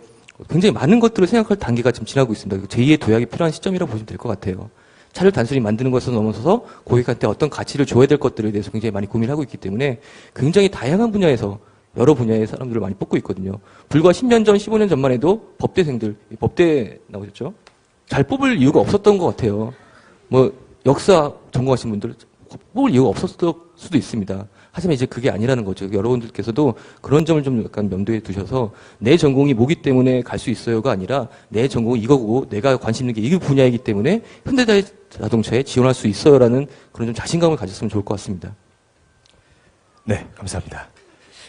Speaker 3: 굉장히 많은 것들을 생각할 단계가 지금 지나고 있습니다. 제2의 도약이 필요한 시점이라고 보시면 될 것 같아요. 차를 단순히 만드는 것에서 넘어서서 고객한테 어떤 가치를 줘야 될 것들에 대해서 굉장히 많이 고민을 하고 있기 때문에 굉장히 다양한 분야에서 여러 분야의 사람들을 많이 뽑고 있거든요. 불과 10년 전, 15년 전만 해도 법대생들, 법대 나오셨죠? 잘 뽑을 이유가 없었던 것 같아요. 역사 전공하신 분들 뽑을 이유가 없었을 수도 있습니다. 하지만 이제 그게 아니라는 거죠. 여러분들께서도 그런 점을 좀 약간 염두에 두셔서 내 전공이 뭐기 때문에 갈 수 있어요가 아니라 내 전공은 이거고 내가 관심 있는 게 이 분야이기 때문에 현대자동차에 지원할 수 있어요라는 그런 좀 자신감을 가졌으면 좋을 것 같습니다.
Speaker 1: 네, 감사합니다.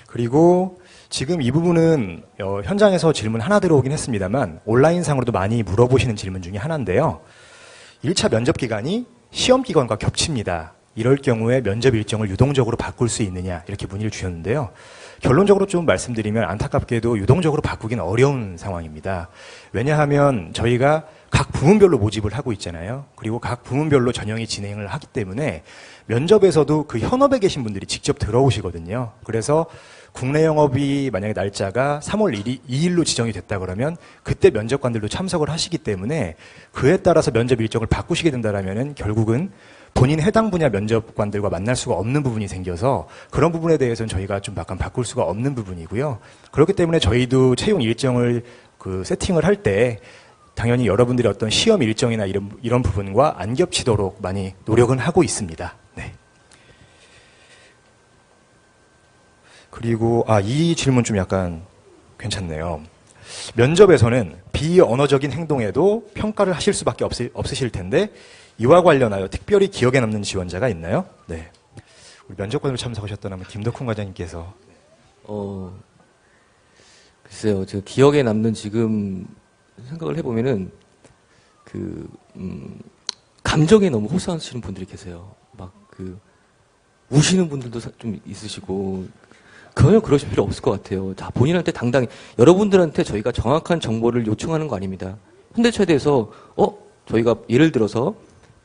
Speaker 1: 그리고 지금 이 부분은 현장에서 질문 하나 들어오긴 했습니다만 온라인상으로도 많이 물어보시는 질문 중에 하나인데요. 1차 면접 기간이 시험 기간과 겹칩니다. 이럴 경우에 면접 일정을 유동적으로 바꿀 수 있느냐, 이렇게 문의를 주셨는데요. 결론적으로 좀 말씀드리면 안타깝게도 유동적으로 바꾸기는 어려운 상황입니다. 왜냐하면 저희가 각 부문별로 모집을 하고 있잖아요. 그리고 각 부문별로 전형이 진행을 하기 때문에 면접에서도 그 현업에 계신 분들이 직접 들어오시거든요. 그래서 국내 영업이 만약에 날짜가 3월 2일로 지정이 됐다 그러면 그때 면접관들도 참석을 하시기 때문에 그에 따라서 면접 일정을 바꾸시게 된다라면은 결국은 본인 해당 분야 면접관들과 만날 수가 없는 부분이 생겨서 그런 부분에 대해서는 저희가 좀 약간 바꿀 수가 없는 부분이고요. 그렇기 때문에 저희도 채용 일정을 세팅을 할 때 당연히 여러분들의 어떤 시험 일정이나 이런 부분과 안 겹치도록 많이 노력은 하고 있습니다. 네. 그리고 이 질문 좀 약간 괜찮네요. 면접에서는 비언어적인 행동에도 평가를 하실 수밖에 없으실 텐데 이와 관련하여 특별히 기억에 남는 지원자가 있나요? 네. 우리 면접관으로 참석하셨던 김덕훈 과장님께서.
Speaker 3: 글쎄요, 제가 기억에 남는 지금 생각을 해보면은 감정에 너무 호소하시는 분들이 계세요. 우시는 분들도 좀 있으시고, 전혀 그러실 필요 없을 것 같아요. 자, 본인한테 당당히, 여러분들한테 저희가 정확한 정보를 요청하는 거 아닙니다. 현대차에 대해서, 저희가 예를 들어서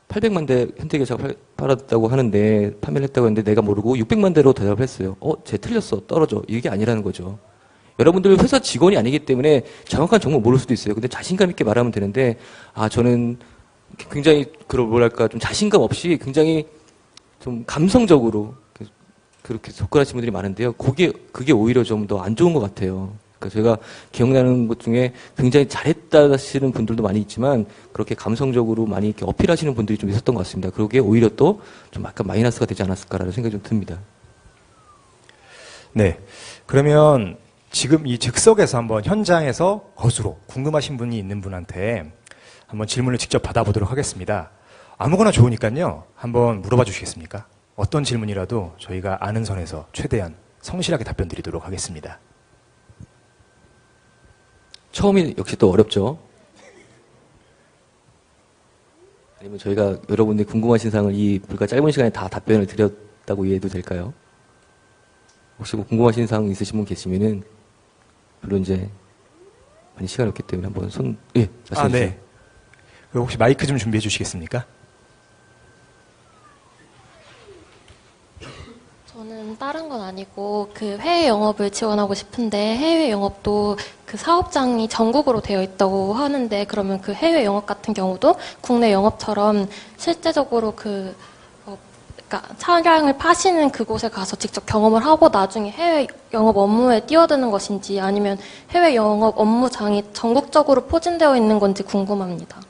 Speaker 3: 800만 대 현대기아차가 팔았다고 하는데, 판매를 했다고 했는데 내가 모르고 600만 대로 대답을 했어요. 쟤 틀렸어. 떨어져. 이게 아니라는 거죠. 여러분들 회사 직원이 아니기 때문에 정확한 정보 모를 수도 있어요. 근데 자신감 있게 말하면 되는데, 저는 굉장히, 좀 자신감 없이 굉장히 좀 감성적으로 그렇게 접근하시는 분들이 많은데요. 그게 오히려 좀 더 안 좋은 것 같아요. 그러니까 제가 기억나는 것 중에 굉장히 잘했다 하시는 분들도 많이 있지만 그렇게 감성적으로 많이 이렇게 어필하시는 분들이 좀 있었던 것 같습니다. 그게 오히려 또 좀 약간 마이너스가 되지 않았을까라는 생각이 좀 듭니다.
Speaker 1: 네. 그러면 지금 이 즉석에서 한번 현장에서 거수로 궁금하신 분이 있는 분한테 한번 질문을 직접 받아보도록 하겠습니다. 아무거나 좋으니까요. 한번 물어봐 주시겠습니까? 어떤 질문이라도 저희가 아는 선에서 최대한 성실하게 답변 드리도록 하겠습니다.
Speaker 3: 처음이 역시 또 어렵죠. 아니면 저희가 여러분들이 궁금하신 사항을 이 불과 짧은 시간에 다 답변을 드렸다고 이해해도 될까요? 혹시 궁금하신 사항 있으신 분 계시면은, 물론 이제 많이 시간이 없기 때문에 한번 말씀해 주세요.
Speaker 1: 네. 혹시 마이크 좀 준비해 주시겠습니까?
Speaker 4: 저는 다른 건 아니고 그 해외 영업을 지원하고 싶은데 해외 영업도 그 사업장이 전국으로 되어 있다고 하는데 그러면 그 해외 영업 같은 경우도 국내 영업처럼 실제적으로 그러니까 차량을 파시는 그곳에 가서 직접 경험을 하고 나중에 해외 영업 업무에 뛰어드는 것인지 아니면 해외 영업 업무장이 전국적으로 포진되어 있는 건지 궁금합니다.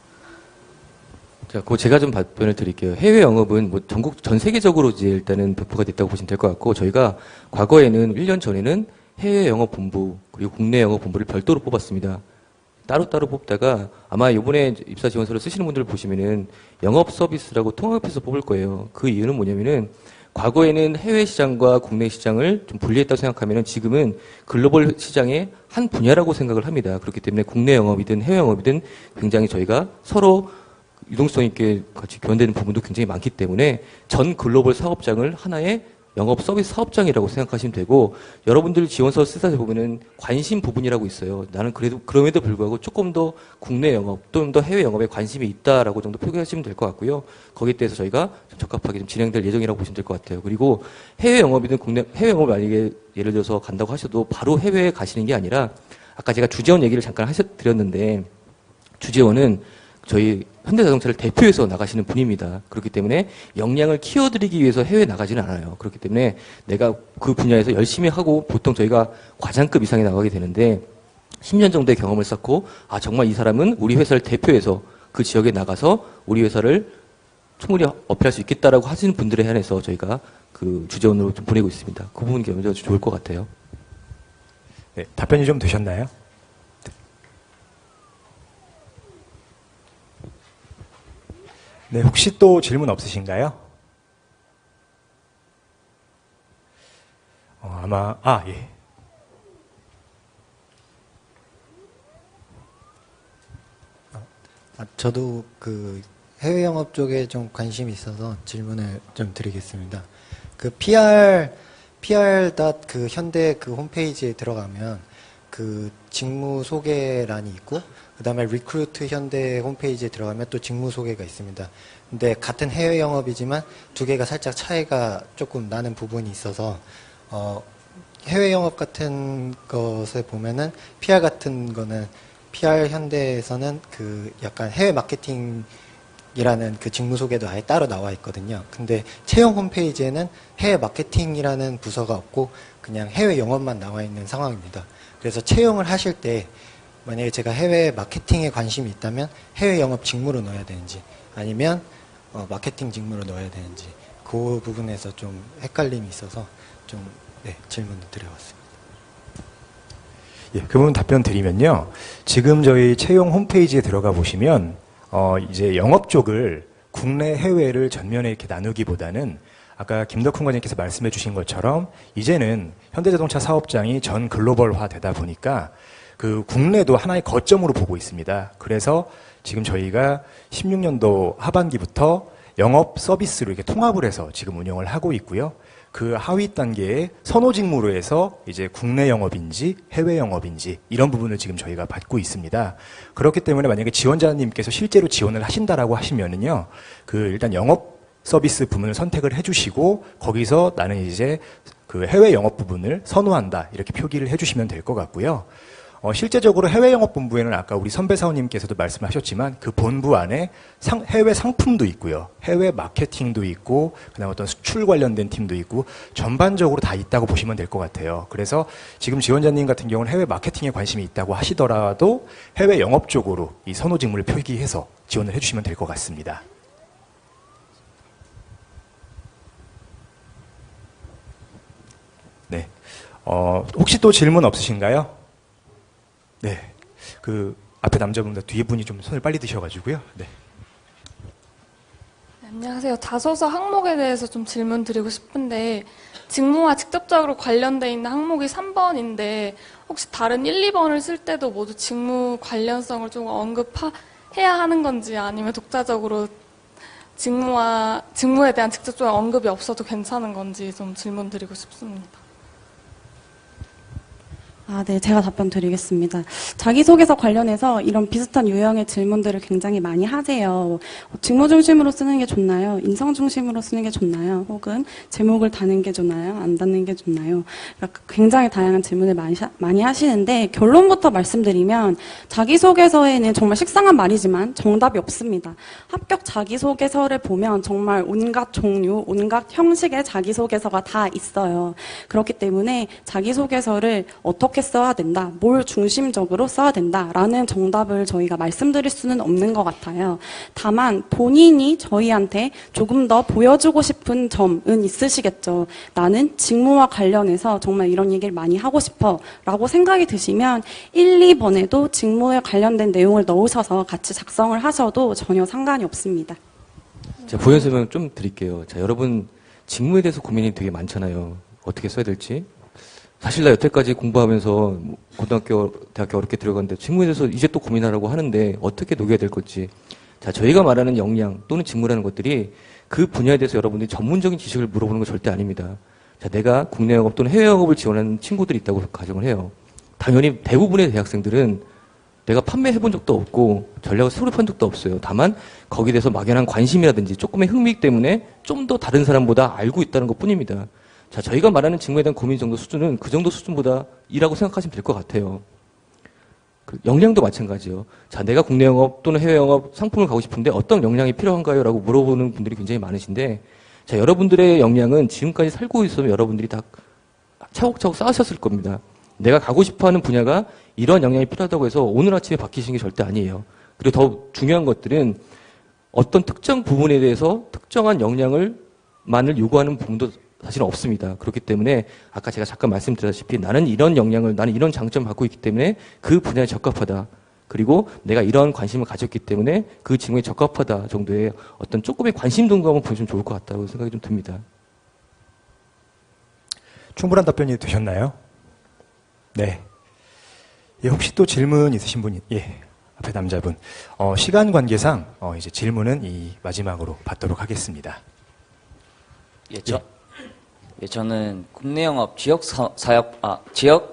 Speaker 3: 자, 그거 제가 좀 답변을 드릴게요. 해외 영업은 뭐 전 세계적으로 이제 일단은 배포가 됐다고 보시면 될 것 같고, 저희가 과거에는 1년 전에는 해외 영업 본부, 그리고 국내 영업 본부를 별도로 뽑았습니다. 따로따로 뽑다가 아마 이번에 입사 지원서를 쓰시는 분들 보시면은 영업 서비스라고 통합해서 뽑을 거예요. 그 이유는 뭐냐면은 과거에는 해외 시장과 국내 시장을 좀 분리했다고 생각하면은 지금은 글로벌 시장의 한 분야라고 생각을 합니다. 그렇기 때문에 국내 영업이든 해외 영업이든 굉장히 저희가 서로 유동성 있게 같이 교환되는 부분도 굉장히 많기 때문에 전 글로벌 사업장을 하나의 영업 서비스 사업장이라고 생각하시면 되고, 여러분들 지원서 쓰다 보면은 관심 부분이라고 있어요. 나는 그래도 그럼에도 불구하고 조금 더 국내 영업 또는 더 해외 영업에 관심이 있다라고 정도 표기하시면 될 것 같고요. 거기에 대해서 저희가 좀 적합하게 좀 진행될 예정이라고 보시면 될 것 같아요. 그리고 해외 영업이든 국내 해외 영업을 만약에 예를 들어서 간다고 하셔도 바로 해외에 가시는 게 아니라, 아까 제가 주재원 얘기를 잠깐 드렸는데 주재원은 저희 현대자동차를 대표해서 나가시는 분입니다. 그렇기 때문에 역량을 키워드리기 위해서 해외에 나가지는 않아요. 그렇기 때문에 내가 그 분야에서 열심히 하고 보통 저희가 과장급 이상에 나가게 되는데 10년 정도의 경험을 쌓고, 아 정말 이 사람은 우리 회사를 대표해서 그 지역에 나가서 우리 회사를 충분히 어필할 수 있겠다라고 하시는 분들에 한해서 저희가 그 주재원으로 좀 보내고 있습니다. 그 부분이 먼저 좋을 것 같아요.
Speaker 1: 네, 답변이 좀 되셨나요? 네, 혹시 또 질문 없으신가요? 예.
Speaker 5: 저도 그 해외 영업 쪽에 좀 관심이 있어서 질문을 좀 드리겠습니다. 그 그 현대 그 홈페이지에 들어가면 그 직무 소개란이 있고, 그 다음에 리크루트 현대 홈페이지에 들어가면 또 직무 소개가 있습니다. 근데 같은 해외 영업이지만 두 개가 살짝 차이가 조금 나는 부분이 있어서, 해외 영업 같은 것을 보면은 PR 같은 거는 PR 현대에서는 그 약간 해외 마케팅이라는 그 직무 소개도 아예 따로 나와 있거든요. 근데 채용 홈페이지에는 해외 마케팅이라는 부서가 없고 그냥 해외 영업만 나와 있는 상황입니다. 그래서 채용을 하실 때 만약에 제가 해외 마케팅에 관심이 있다면 해외 영업 직무로 넣어야 되는지 아니면 마케팅 직무로 넣어야 되는지 그 부분에서 좀 헷갈림이 있어서 좀 질문을 드려봤습니다.
Speaker 1: 예, 그 부분 답변 드리면요. 지금 저희 채용 홈페이지에 들어가 보시면, 이제 영업 쪽을 국내, 해외를 전면에 이렇게 나누기보다는 아까 김덕훈 과장님께서 말씀해 주신 것처럼 이제는 현대자동차 사업장이 전 글로벌화 되다 보니까 그 국내도 하나의 거점으로 보고 있습니다. 그래서 지금 저희가 16년도 하반기부터 영업 서비스로 이렇게 통합을 해서 지금 운영을 하고 있고요. 그 하위 단계에 선호 직무로 해서 이제 국내 영업인지 해외 영업인지 이런 부분을 지금 저희가 받고 있습니다. 그렇기 때문에 만약에 지원자님께서 실제로 지원을 하신다라고 하시면은요, 그 일단 영업 서비스 부문을 선택을 해주시고 거기서 나는 이제 그 해외 영업 부분을 선호한다 이렇게 표기를 해주시면 될 것 같고요. 실제적으로 해외 영업 본부에는 아까 우리 선배 사원님께서도 말씀하셨지만 그 본부 안에 해외 상품도 있고요. 해외 마케팅도 있고 그다음 어떤 수출 관련된 팀도 있고 전반적으로 다 있다고 보시면 될 것 같아요. 그래서 지금 지원자님 같은 경우는 해외 마케팅에 관심이 있다고 하시더라도 해외 영업 쪽으로 이 선호 직무를 표기해서 지원을 해주시면 될 것 같습니다. 네. 혹시 또 질문 없으신가요? 네. 그 앞에 남자분보다 뒤에 분이 좀 손을 빨리 드셔가지고요. 네.
Speaker 6: 네, 안녕하세요. 자소서 항목에 대해서 좀 질문 드리고 싶은데 직무와 직접적으로 관련돼 있는 항목이 3번인데 혹시 다른 1, 2번을 쓸 때도 모두 직무 관련성을 좀 언급해야 하는 건지 아니면 독자적으로 직무에 대한 직접적인 언급이 없어도 괜찮은 건지 좀 질문 드리고 싶습니다.
Speaker 2: 네, 제가 답변 드리겠습니다. 자기소개서 관련해서 이런 비슷한 유형의 질문들을 굉장히 많이 하세요. 직무 중심으로 쓰는 게 좋나요? 인성 중심으로 쓰는 게 좋나요? 혹은 제목을 다는 게 좋나요? 안 다는 게 좋나요? 그러니까 굉장히 다양한 질문을 많이 하시는데 결론부터 말씀드리면 자기소개서에는 정말 식상한 말이지만 정답이 없습니다. 합격 자기소개서를 보면 정말 온갖 종류, 온갖 형식의 자기소개서가 다 있어요. 그렇기 때문에 자기소개서를 어떻게 써야 된다, 뭘 중심적으로 써야 된다라는 정답을 저희가 말씀드릴 수는 없는 것 같아요. 다만 본인이 저희한테 조금 더 보여주고 싶은 점은 있으시겠죠. 나는 직무와 관련해서 정말 이런 얘기를 많이 하고 싶어 라고 생각이 드시면 1, 2번에도 직무에 관련된 내용을 넣으셔서 같이 작성을 하셔도 전혀 상관이 없습니다.
Speaker 3: 자, 부연 설명 좀 드릴게요. 자, 여러분 직무에 대해서 고민이 되게 많잖아요. 어떻게 써야 될지. 사실 나 여태까지 공부하면서 고등학교, 대학교 어렵게 들어갔는데 직무에 대해서 이제 또 고민하라고 하는데 어떻게 녹여야 될 건지. 자, 저희가 말하는 역량 또는 직무라는 것들이 그 분야에 대해서 여러분들이 전문적인 지식을 물어보는 건 절대 아닙니다. 자, 내가 국내 영업 또는 해외 영업을 지원하는 친구들이 있다고 가정을 해요. 당연히 대부분의 대학생들은 내가 판매해본 적도 없고 전략을 수립한 적도 없어요. 다만 거기에 대해서 막연한 관심이라든지 조금의 흥미 때문에 좀 더 다른 사람보다 알고 있다는 것 뿐입니다. 자, 저희가 말하는 직무에 대한 고민 정도 수준은 그 정도 수준보다 이라고 생각하시면 될 것 같아요. 그 역량도 마찬가지요. 자, 내가 국내 영업 또는 해외 영업 상품을 가고 싶은데 어떤 역량이 필요한가요? 라고 물어보는 분들이 굉장히 많으신데, 자, 여러분들의 역량은 지금까지 살고 있으면 여러분들이 다 차곡차곡 쌓으셨을 겁니다. 내가 가고 싶어 하는 분야가 이런 역량이 필요하다고 해서 오늘 아침에 바뀌시는 게 절대 아니에요. 그리고 더 중요한 것들은 어떤 특정 부분에 대해서 특정한 역량을만을 요구하는 부분도 사실은 없습니다. 그렇기 때문에 아까 제가 잠깐 말씀드렸다시피 나는 이런 역량을, 나는 이런 장점을 갖고 있기 때문에 그 분야에 적합하다. 그리고 내가 이런 관심을 가졌기 때문에 그 직무에 적합하다 정도의 어떤 조금의 관심 정도 한번 보시면 좋을 것 같다고 생각이 좀 듭니다.
Speaker 1: 충분한 답변이 되셨나요? 네. 예, 혹시 또 질문 있으신 분이, 예, 앞에 남자분. 시간 관계상, 이제 질문은 이 마지막으로 받도록 하겠습니다.
Speaker 7: 저는 국내 영업 지역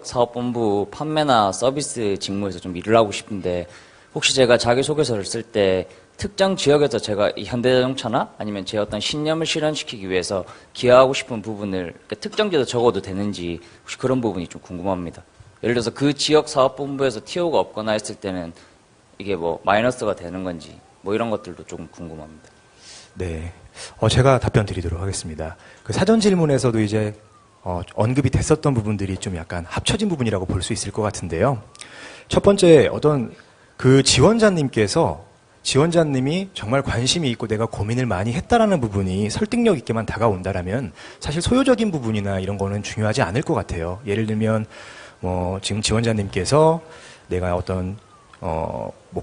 Speaker 7: 사업본부 판매나 서비스 직무에서 좀 일을 하고 싶은데, 혹시 제가 자기소개서를 쓸 때 특정 지역에서 제가 이 현대자동차나 아니면 제 어떤 신념을 실현시키기 위해서 기여하고 싶은 부분을 특정 지역에 적어도 되는지 혹시 그런 부분이 좀 궁금합니다. 예를 들어서 그 지역 사업본부에서 TO가 없거나 했을 때는 이게 뭐 마이너스가 되는 건지 뭐 이런 것들도 조금 궁금합니다.
Speaker 1: 네. 제가 답변 드리도록 하겠습니다. 그 사전 질문에서도 이제, 언급이 됐었던 부분들이 좀 약간 합쳐진 부분이라고 볼 수 있을 것 같은데요. 첫 번째, 어떤 그 지원자님이 정말 관심이 있고 내가 고민을 많이 했다라는 부분이 설득력 있게만 다가온다라면 사실 소요적인 부분이나 이런 거는 중요하지 않을 것 같아요. 예를 들면, 지금 지원자님께서 내가 어떤,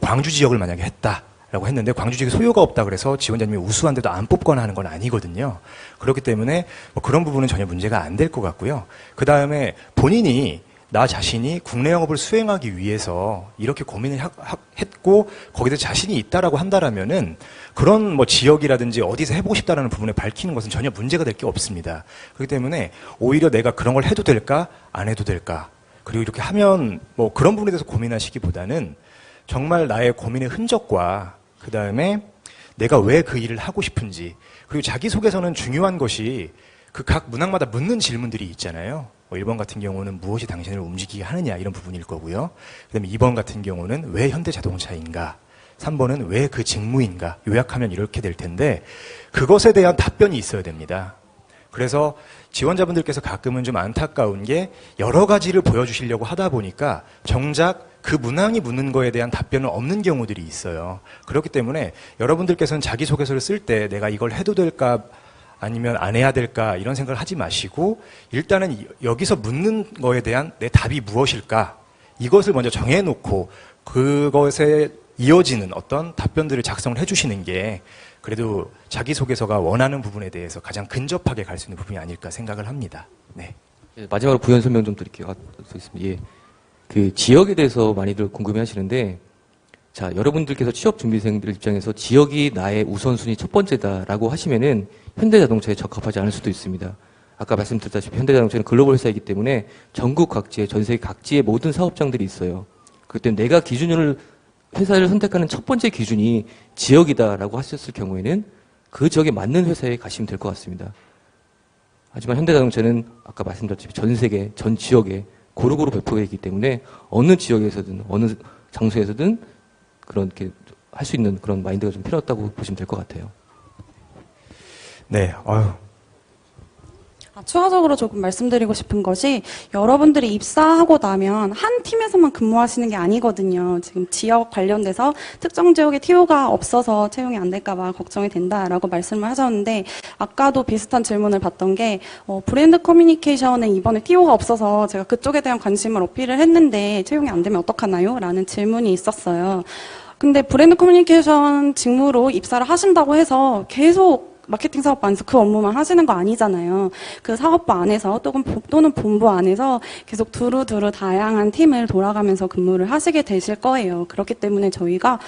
Speaker 1: 광주 지역을 만약에 했다라고 했는데 광주 지역에 소요가 없다 그래서 지원자님이 우수한데도 안 뽑거나 하는 건 아니거든요. 그렇기 때문에 그런 부분은 전혀 문제가 안 될 것 같고요. 그 다음에 본인이 나 자신이 국내 영업을 수행하기 위해서 이렇게 고민을 했고 거기에 자신이 있다라고 한다라면은 그런 지역이라든지 어디서 해보고 싶다라는 부분을 밝히는 것은 전혀 문제가 될 게 없습니다. 그렇기 때문에 오히려 내가 그런 걸 해도 될까 안 해도 될까 그리고 이렇게 하면 그런 부분에 대해서 고민하시기보다는 정말 나의 고민의 흔적과 그 다음에 내가 왜 그 일을 하고 싶은지 그리고 자기소개서는 중요한 것이 그 각 문항마다 묻는 질문들이 있잖아요. 1번 같은 경우는 무엇이 당신을 움직이게 하느냐 이런 부분일 거고요. 그 다음에 2번 같은 경우는 왜 현대자동차인가 3번은 왜 그 직무인가 요약하면 이렇게 될 텐데 그것에 대한 답변이 있어야 됩니다. 그래서 지원자분들께서 가끔은 좀 안타까운 게 여러 가지를 보여주시려고 하다 보니까 정작 그 문항이 묻는 거에 대한 답변은 없는 경우들이 있어요. 그렇기 때문에 여러분들께서는 자기소개서를 쓸 때 내가 이걸 해도 될까 아니면 안 해야 될까 이런 생각을 하지 마시고 일단은 여기서 묻는 거에 대한 내 답이 무엇일까 이것을 먼저 정해놓고 그것에 이어지는 어떤 답변들을 작성을 해주시는 게 그래도 자기소개서가 원하는 부분에 대해서 가장 근접하게 갈 수 있는 부분이 아닐까 생각을 합니다. 네.
Speaker 3: 마지막으로 부연 설명 좀 드릴게요. 예. 그 지역에 대해서 많이들 궁금해 하시는데, 자, 여러분들께서 취업 준비생들 입장에서 지역이 나의 우선순위 첫 번째다라고 하시면은 현대자동차에 적합하지 않을 수도 있습니다. 아까 말씀드렸다시피 현대자동차는 글로벌 회사이기 때문에 전국 각지에, 전 세계 각지에 모든 사업장들이 있어요. 그렇기 때문에 내가 기준을, 회사를 선택하는 첫 번째 기준이 지역이다라고 하셨을 경우에는 그 지역에 맞는 회사에 가시면 될 것 같습니다. 하지만 현대자동차는 아까 말씀드렸다시피 전 세계, 전 지역에 고루고루 배포되어 있기 때문에 어느 지역에서든 어느 장소에서든 그렇게 할 수 있는 그런 마인드가 좀 필요하다고 보시면 될 것 같아요.
Speaker 1: 네,
Speaker 2: 추가적으로 조금 말씀드리고 싶은 것이 여러분들이 입사하고 나면 한 팀에서만 근무하시는 게 아니거든요. 지금 지역 관련돼서 특정 지역에 TO가 없어서 채용이 안 될까 봐 걱정이 된다라고 말씀을 하셨는데 아까도 비슷한 질문을 받던 게 브랜드 커뮤니케이션에 이번에 TO가 없어서 제가 그쪽에 대한 관심을 어필을 했는데 채용이 안 되면 어떡하나요? 라는 질문이 있었어요. 근데 브랜드 커뮤니케이션 직무로 입사를 하신다고 해서 계속 마케팅 사업부 안에서 그 업무만 하시는 거 아니잖아요. 그 사업부 안에서 또는 본부 안에서 계속 두루두루 다양한 팀을 돌아가면서 근무를 하시게 되실 거예요. 그렇기 때문에 저희가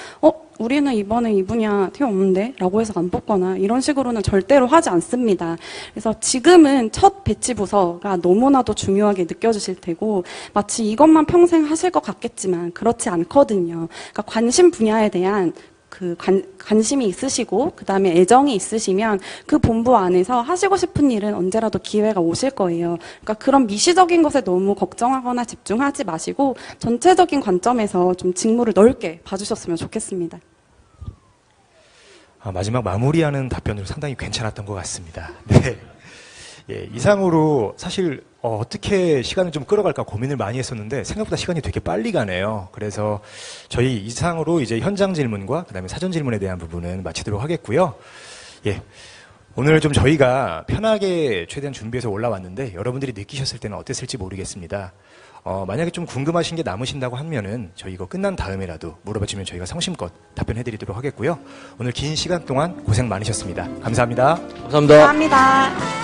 Speaker 2: 우리는 이번에 이 분야 팀 없는데? 라고 해서 안 뽑거나 이런 식으로는 절대로 하지 않습니다. 그래서 지금은 첫 배치 부서가 너무나도 중요하게 느껴지실 테고 마치 이것만 평생 하실 것 같겠지만 그렇지 않거든요. 그러니까 관심 분야에 대한 그 관심이 있으시고 그 다음에 애정이 있으시면 그 본부 안에서 하시고 싶은 일은 언제라도 기회가 오실 거예요. 그러니까 그런 미시적인 것에 너무 걱정하거나 집중하지 마시고 전체적인 관점에서 좀 직무를 넓게 봐주셨으면 좋겠습니다.
Speaker 1: 마지막 마무리하는 답변으로 상당히 괜찮았던 것 같습니다. 네. 예, 이상으로 사실 어떻게 시간을 좀 끌어갈까 고민을 많이 했었는데 생각보다 시간이 되게 빨리 가네요. 그래서 저희 이상으로 이제 현장 질문과 그다음에 사전 질문에 대한 부분은 마치도록 하겠고요. 예. 오늘 좀 저희가 편하게 최대한 준비해서 올라왔는데 여러분들이 느끼셨을 때는 어땠을지 모르겠습니다. 만약에 좀 궁금하신 게 남으신다고 하면은 저희 이거 끝난 다음에라도 물어봐 주면 저희가 성심껏 답변해 드리도록 하겠고요. 오늘 긴 시간 동안 고생 많으셨습니다. 감사합니다.
Speaker 3: 감사합니다.
Speaker 2: 감사합니다.